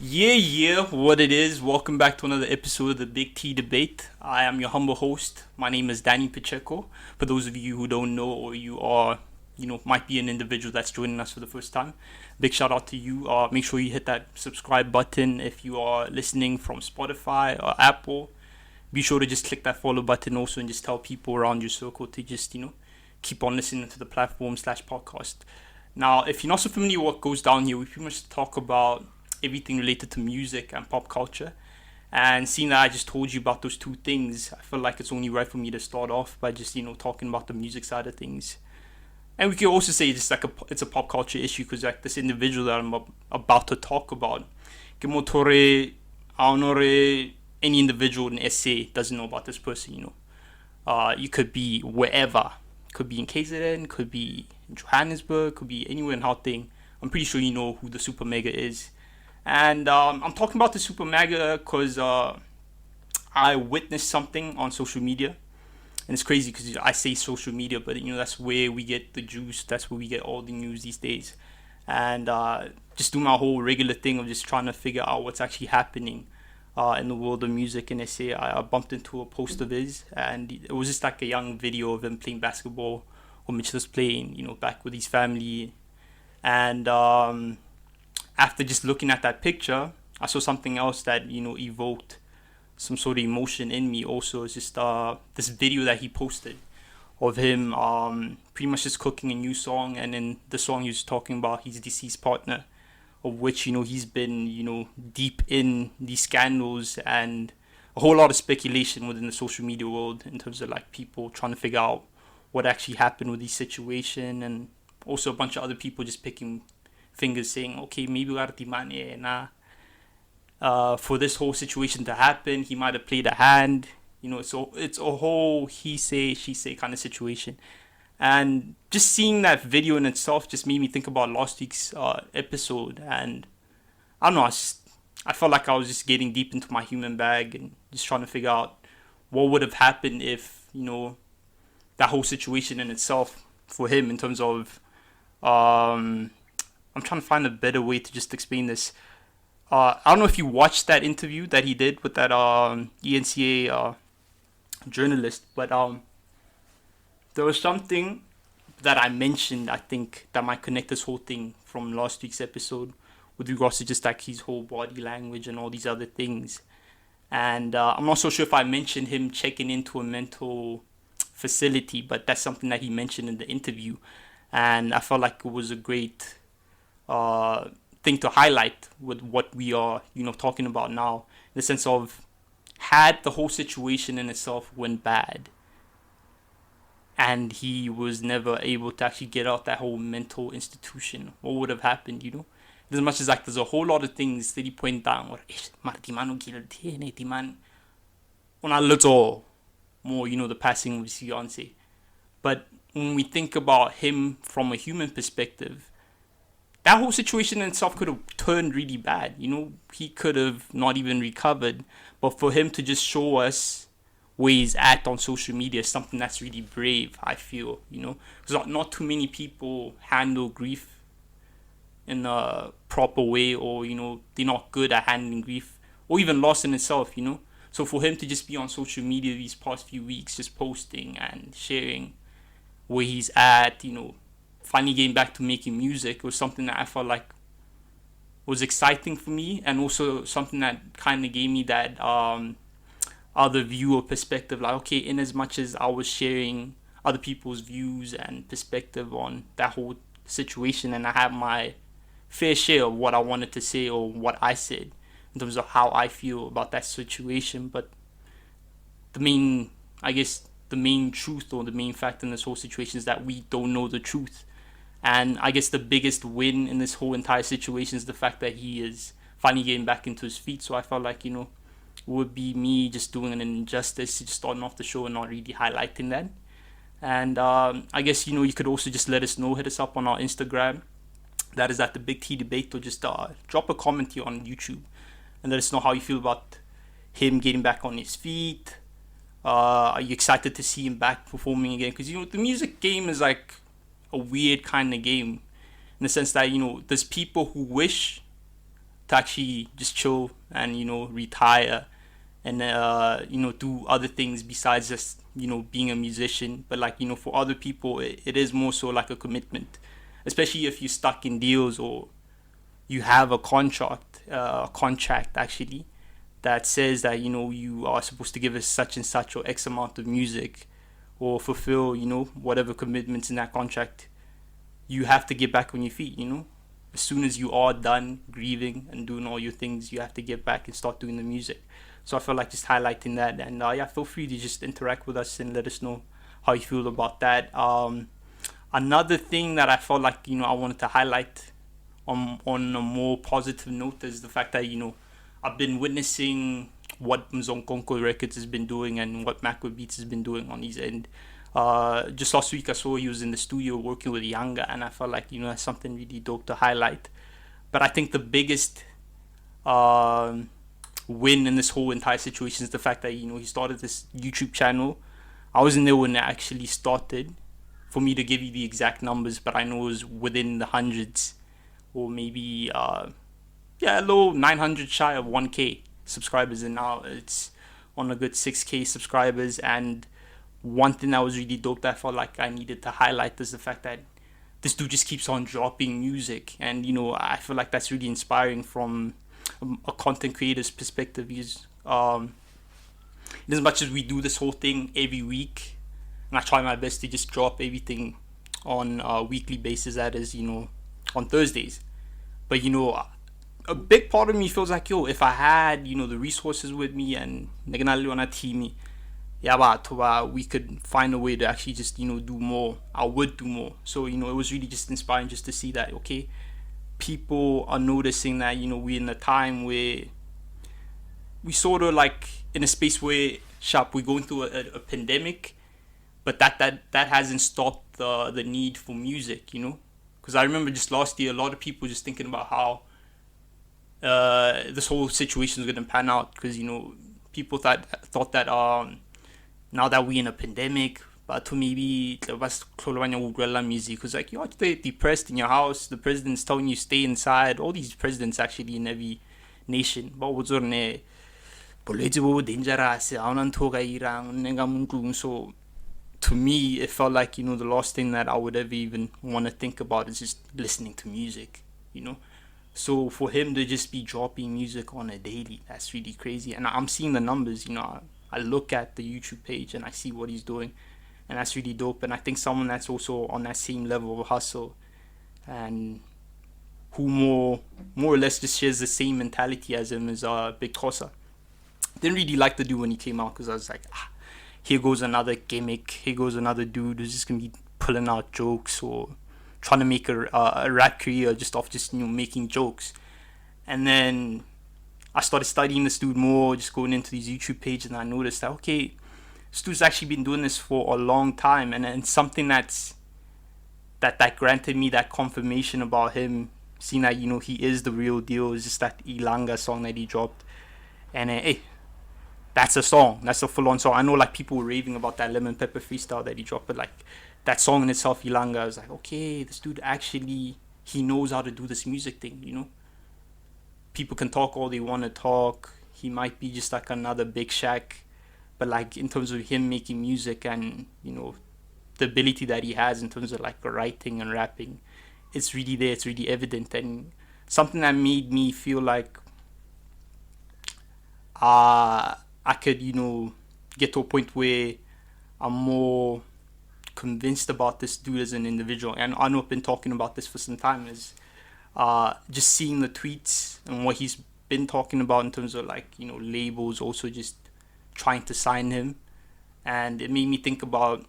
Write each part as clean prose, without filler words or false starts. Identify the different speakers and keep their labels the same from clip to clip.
Speaker 1: What it is. Welcome back to another episode of the Big T Debate. I am your humble host. My name is Danny Pacheco. For those of you who don't know, or you are, might be an individual that's joining us for the first time, big shout out to you. Make sure you hit that subscribe button if you are listening from Spotify or Apple. Be sure to just click that follow button also and just tell people around your circle to just, keep on listening to the platform/podcast. Now, if you're not so familiar with what goes down here, we pretty much talk about everything related to music and pop culture. And seeing that I just told you about those two things, I feel like it's only right for me to start off by just, talking about the music side of things. And we can also say it's like it's a pop culture issue because like this individual that I'm about to talk about, Kimotore Aonore, any individual in SA doesn't know about this person, you could be wherever. Could be in KZN, could be in Johannesburg, could be anywhere in Gauteng. I'm pretty sure you know who the Super Mega is. And I'm talking about the Super Mega because I witnessed something on social media. And it's crazy because I say social media, but that's where we get the juice. That's where we get all the news these days. And just do my whole regular thing of just trying to figure out what's actually happening in the world of music. And I bumped into a post of his, and it was just like a young video of him playing basketball, or Mitch was playing, back with his family. And after just looking at that picture, I saw something else that evoked some sort of emotion in me. Also, it's just this video that he posted of him pretty much just cooking a new song, and in the song he was talking about his deceased partner, of which he's been deep in these scandals and a whole lot of speculation within the social media world in terms of like people trying to figure out what actually happened with this situation, and also a bunch of other people just picking fingers saying, okay, maybe Artimane for this whole situation to happen, he might have played a hand. It's a whole he say, she say kind of situation. And just seeing that video in itself just made me think about last week's episode. And I don't know, I felt like I was just getting deep into my human bag and just trying to figure out what would have happened if, that whole situation in itself for him in terms of I'm trying to find a better way to just explain this. I don't know if you watched that interview that he did with that ENCA journalist, but there was something that I mentioned, I think, that might connect this whole thing from last week's episode with regards to just like his whole body language and all these other things. And I'm not so sure if I mentioned him checking into a mental facility, but that's something that he mentioned in the interview. And I felt like it was a great thing to highlight with what we are, talking about now, in the sense of had the whole situation in itself went bad and he was never able to actually get out that whole mental institution, what would have happened, as much as like there's a whole lot of things that he point down or a little more, the passing of his fiance. But when we think about him from a human perspective, that whole situation in itself could have turned really bad. He could have not even recovered. But for him to just show us where he's at on social media is something that's really brave, I feel, Because not too many people handle grief in a proper way, or, they're not good at handling grief or even loss in itself, So for him to just be on social media these past few weeks, just posting and sharing where he's at, finally getting back to making music was something that I felt like was exciting for me, and also something that kind of gave me that other view or perspective, like, okay, in as much as I was sharing other people's views and perspective on that whole situation, and I had my fair share of what I wanted to say or what I said in terms of how I feel about that situation, but the main truth or the main fact in this whole situation is that we don't know the truth. And I guess the biggest win in this whole entire situation is the fact that he is finally getting back into his feet. So I felt like, it would be me just doing an injustice, just starting off the show and not really highlighting that. And I guess, you could also just let us know, hit us up on our Instagram. That is at the Big T Debate, or just drop a comment here on YouTube and let us know how you feel about him getting back on his feet. Are you excited to see him back performing again? Because, the music game is like a weird kind of game in the sense that, there's people who wish to to actually just chill and retire and do other things besides just being a musician. But like for other people, it is more so like a commitment, especially if you're stuck in deals or you have a contract actually that says that you are supposed to give us such and such or X amount of music or fulfill whatever commitments in that contract. You have to get back on your feet. As soon as you are done grieving and doing all your things, you have to get back and start doing the music. So I feel like just highlighting that, and yeah, feel free to just interact with us and let us know how you feel about that. Another thing that I felt like I wanted to highlight on a more positive note is the fact that I've been witnessing what Mzonkonko Records has been doing and what Makwa Beats has been doing on his end. Just last week I saw he was in the studio working with Youngsta, and I felt like that's something really dope to highlight. But I think the biggest win in this whole entire situation is the fact that he started this YouTube channel. I wasn't there when it actually started for me to give you the exact numbers, but I know it was within the hundreds or maybe a low 900 shy of 1k subscribers, and now it's on a good 6k subscribers. And one thing that was really dope that I felt like I needed to highlight is the fact that this dude just keeps on dropping music, and I feel like that's really inspiring from a content creator's perspective. Because as much as we do this whole thing every week, and I try my best to just drop everything on a weekly basis, that is on Thursdays, but a big part of me feels like if I had the resources with me and we could find a way to actually just do more, I would do more. So it was really just inspiring just to see that okay, people are noticing that we're in a time where we sort of like in a space where we're going through a pandemic, but that hasn't stopped the need for music, because I remember just last year a lot of people just thinking about how this whole situation is going to pan out, because people thought that now that we're in a pandemic, but to maybe music, because like you're depressed in your house, the president's telling you stay inside. All these presidents actually in every nation, but what's on there dangerous. So to me it felt like the last thing that I would ever even want to think about is just listening to music. So for him to just be dropping music on a daily, that's really crazy. And I'm seeing the numbers. I look at the YouTube page and I see what he's doing, and that's really dope. And I think someone that's also on that same level of hustle and who more or less just shares the same mentality as him is Big Xhosa. Didn't really like the dude when he came out, because I was like, here goes another gimmick, here goes another dude who's just gonna be pulling out jokes or trying to make a rap career just off just making jokes. And then I started studying this dude more, just going into these YouTube pages, and I noticed that okay, this dude's actually been doing this for a long time, and something that granted me that confirmation about him, seeing that he is the real deal, is just that Ilanga song that he dropped. And hey, that's a song, that's a full-on song. I know like people were raving about that Lemon Pepper freestyle that he dropped, but like that song in itself, Ilanga, I was like, okay, this dude actually, he knows how to do this music thing. People can talk all they want to talk. He might be just like another Big Shaq, but like in terms of him making music and the ability that he has in terms of like writing and rapping, it's really there, it's really evident. And something that made me feel like I could get to a point where I'm more convinced about this dude as an individual. And I know I've been talking about this for some time, is just seeing the tweets and what he's been talking about in terms of like labels also just trying to sign him. And it made me think about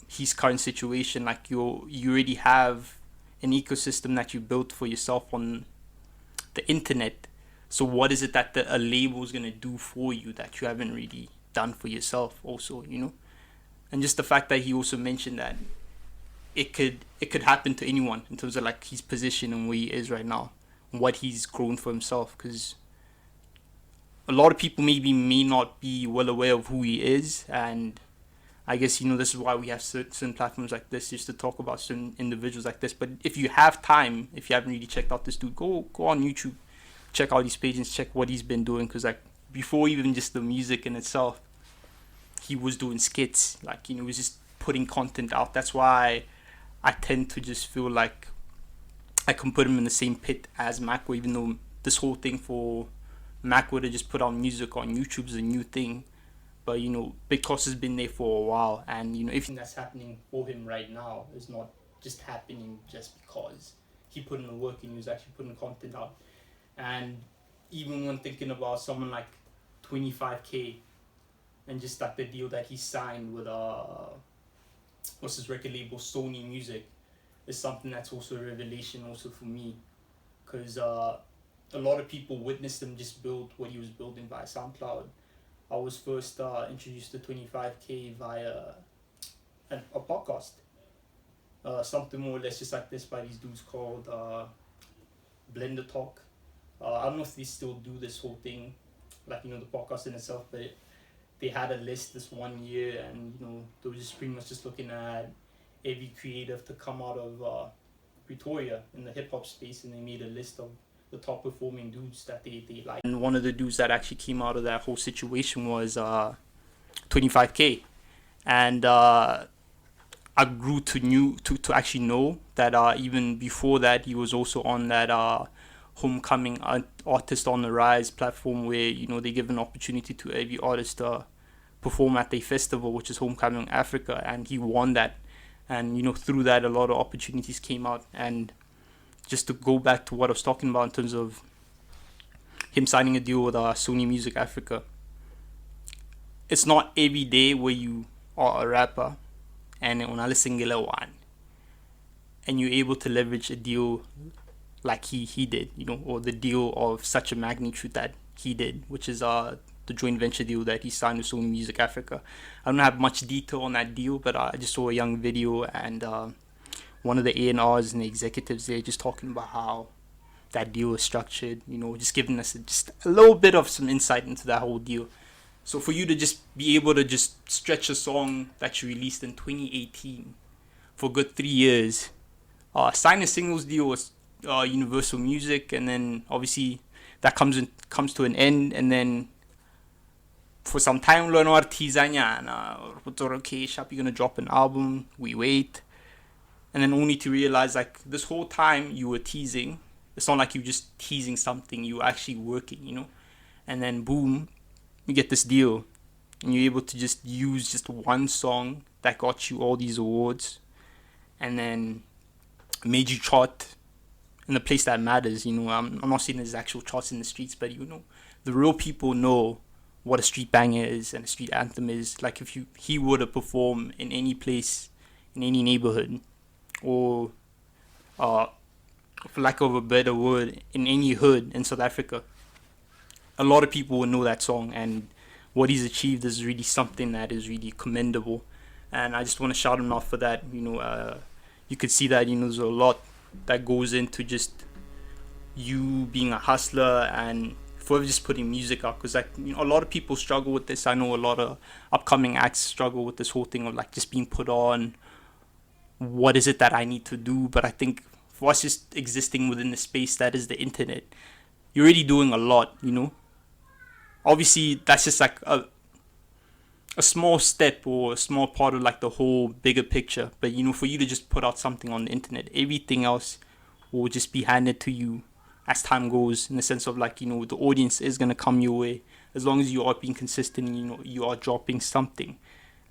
Speaker 1: his current situation. Like you already have an ecosystem that you built for yourself on the internet, so what is it that a label is going to do for you that you haven't really done for yourself also, And just the fact that he also mentioned that it could happen to anyone in terms of like his position and where he is right now, what he's grown for himself. Because a lot of people may not be well aware of who he is, and I guess this is why we have certain platforms like this, just to talk about certain individuals like this. But if you have time, if you haven't really checked out this dude, go on YouTube, check out his page and check what he's been doing, because like before even just the music in itself, he was doing skits, like, you know, he was just putting content out. That's why I tend to just feel like I can put him in the same pit as Makwa, even though this whole thing for Makwa to just put out music on YouTube is a new thing. But you know, Big Toss has been there for a while, and you know, everything that's happening for him right now is not just happening just because he put in the work and he was actually putting content out. And even when thinking about someone like 25K and just like the deal that he signed with what's his record label, Sony Music, is something that's also a revelation also for me, because a lot of people witnessed him just build what he was building via SoundCloud. I was first introduced to 25K via a podcast, something more or less just like this by these dudes called Blender Talk. I don't know if they still do this whole thing, like, you know, the podcast in itself, but they had a list this one year, and you know, they were just pretty much just looking at every creative to come out of Pretoria in the hip hop space, and they made a list of the top performing dudes that they like. And one of the dudes that actually came out of that whole situation was 25K, and I grew to actually know that even before that he was also on that homecoming artist on the rise platform, where you know they give an opportunity to every artist to perform at their festival, which is Homecoming Africa, and he won that. And you know, through that a lot of opportunities came out. And just to go back to what I was talking about in terms of him signing a deal with Sony Music Africa, it's not every day where you are a rapper and one and you're able to leverage a deal like he did, you know, or the deal of such a magnitude that he did, which is the joint venture deal that he signed with Sony Music Africa. I don't have much detail on that deal, but I just saw a young video, and one of the A&Rs and the executives there just talking about how that deal is structured, you know, just giving us just a little bit of some insight into that whole deal. So for you to just be able to just stretch a song that you released in 2018 for a good 3 years, sign a singles deal with Universal Music, and then obviously that comes to an end, and then for some time lo no artisanyana, or okay, Shop, you're gonna drop an album, we wait, and then only to realize like this whole time you were teasing. It's not like you were just teasing something, you were actually working, you know. And then boom, you get this deal, and you're able to just use just one song that got you all these awards, and then made you chart in the place that matters. You know, I'm not saying there's actual charts in the streets, but you know, the real people know what a street banger is and a street anthem is. Like if he were to perform in any place, in any neighborhood, or for lack of a better word, in any hood in South Africa, a lot of people will know that song, and what he's achieved is really something that is really commendable. And I just want to shout him out for that. You know, you could see that, you know, there's a lot that goes into just you being a hustler and for just putting music out, because like, you know, a lot of people struggle with this. I know a lot of upcoming acts struggle with this whole thing of like just being put on, what is it that I need to do. But I think for us just existing within the space that is the internet, you're already doing a lot, you know. Obviously that's just like a small step or a small part of like the whole bigger picture. But you know, for you to just put out something on the internet, everything else will just be handed to you as time goes, in the sense of like, you know, the audience is going to come your way as long as you are being consistent, you know, you are dropping something.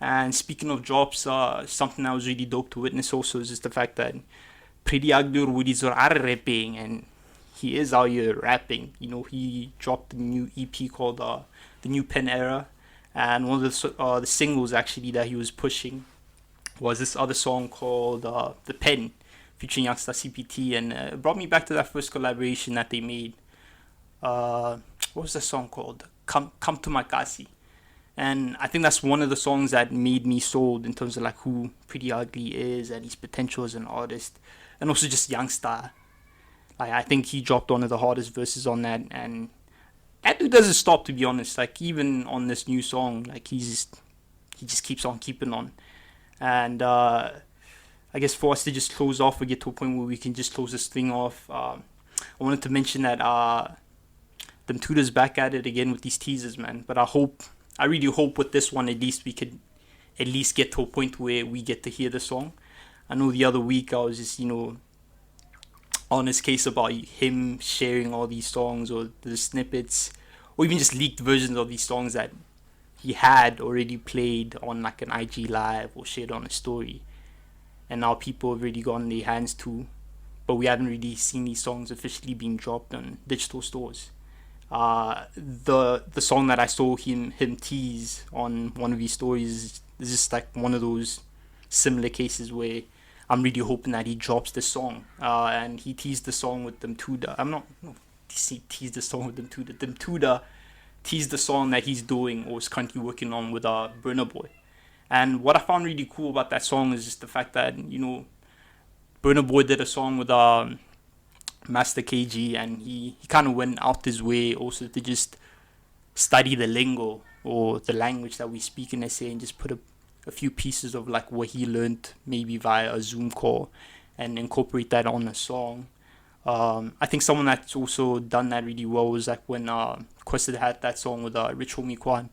Speaker 1: And speaking of drops, something that was really dope to witness also is just the fact that Priddy are rapping, and he is out here rapping. You know, he dropped a new EP called the New Pen Era, and one of the singles actually that he was pushing was this other song called The Pen, featuring Youngsta CPT, and it brought me back to that first collaboration that they made. What was the song called? Come to My Kasi. And I think that's one of the songs that made me sold in terms of like who Priddy Ugly is and his potential as an artist, and also just Youngsta. Like, I think he dropped one of the hardest verses on that, and that dude doesn't stop, to be honest. Like, even on this new song, like he just keeps on keeping on. And I guess for us to just close off, we get to a point where we can just close this thing off. I wanted to mention that them tutors back at it again with these teasers, man. But I really hope with this one at least we could at least get to a point where we get to hear the song. I know the other week I was just, on his case about him sharing all these songs or the snippets or even just leaked versions of these songs that he had already played on like an IG live or shared on a story, and now people have really gotten their hands to, but we haven't really seen these songs officially being dropped on digital stores. The song that I saw him tease on one of his stories is just like one of those similar cases where I'm really hoping that he drops the song. And he teased the song with them Tuda. I'm not no, he teased the song with them Tuda. Them Tuda teased the song that he's doing or is currently working on with Burna Boy. And what I found really cool about that song is just the fact that Burna Boy did a song with Master KG, and he kind of went out his way also to just study the lingo or the language that we speak in SA and just put a few pieces of like what he learned maybe via a Zoom call and incorporate that on a song. I think someone that's also done that really well was like when Questa had that song with Rich Homie Kwan,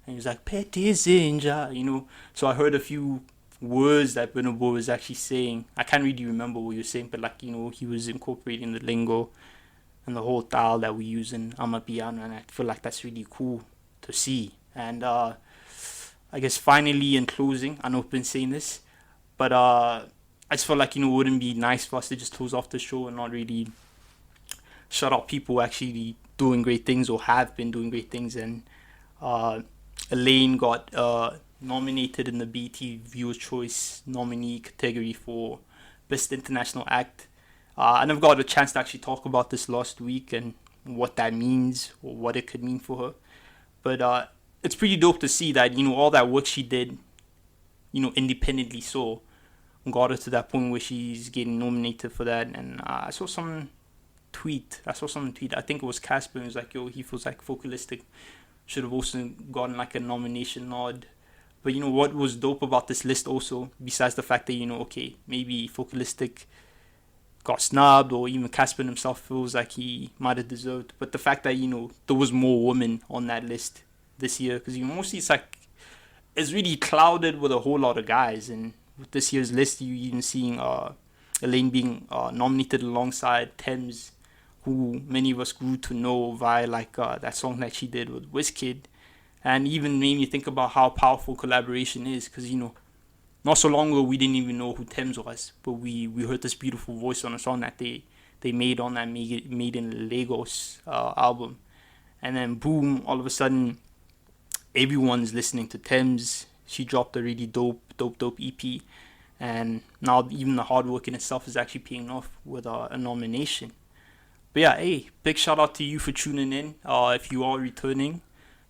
Speaker 1: and he was like Petty Zinja, So I heard a few words that Burna Boy was actually saying. I can't really remember what he was saying, but like he was incorporating the lingo and the whole style that we use in Amapiano, and I feel like that's really cool to see. And I guess finally in closing, I know I've been saying this, but I just felt like it wouldn't be nice for us to just close off the show and not really shout out people actually doing great things or have been doing great things. And Elaine got nominated in the BET Viewer's Choice nominee category for Best International Act. I never got a chance to actually talk about this last week and what that means or what it could mean for her. But it's pretty dope to see that, all that work she did, independently got her to that point where she's getting nominated for that. And I saw some tweet. I think it was Casper. It was like, he feels like Focalistic should have also gotten like a nomination nod. But what was dope about this list also, besides the fact that maybe Focalistic got snubbed or even Casper himself feels like he might have deserved, but the fact that there was more women on that list this year, because mostly it's really clouded with a whole lot of guys. And with this year's list, you even seeing Elaine being nominated alongside Tems, who many of us grew to know via like that song that she did with Wizkid. And even made me think about how powerful collaboration is, because not so long ago we didn't even know who Tems was, but we heard this beautiful voice on a song that they made on that Made in Lagos album, and then boom, all of a sudden everyone's listening to Tems. She dropped a really dope EP, and now even the hard work in itself is actually paying off with a nomination. But yeah, hey, big shout out to you for tuning in. If you are returning,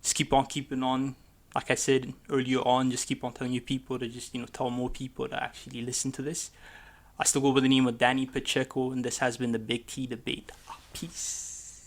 Speaker 1: just keep on keeping on. Like I said earlier on, just keep on telling your people to just, tell more people to actually listen to this. I still go by the name of Danny Pacheco, and this has been the Big T Debate. Peace.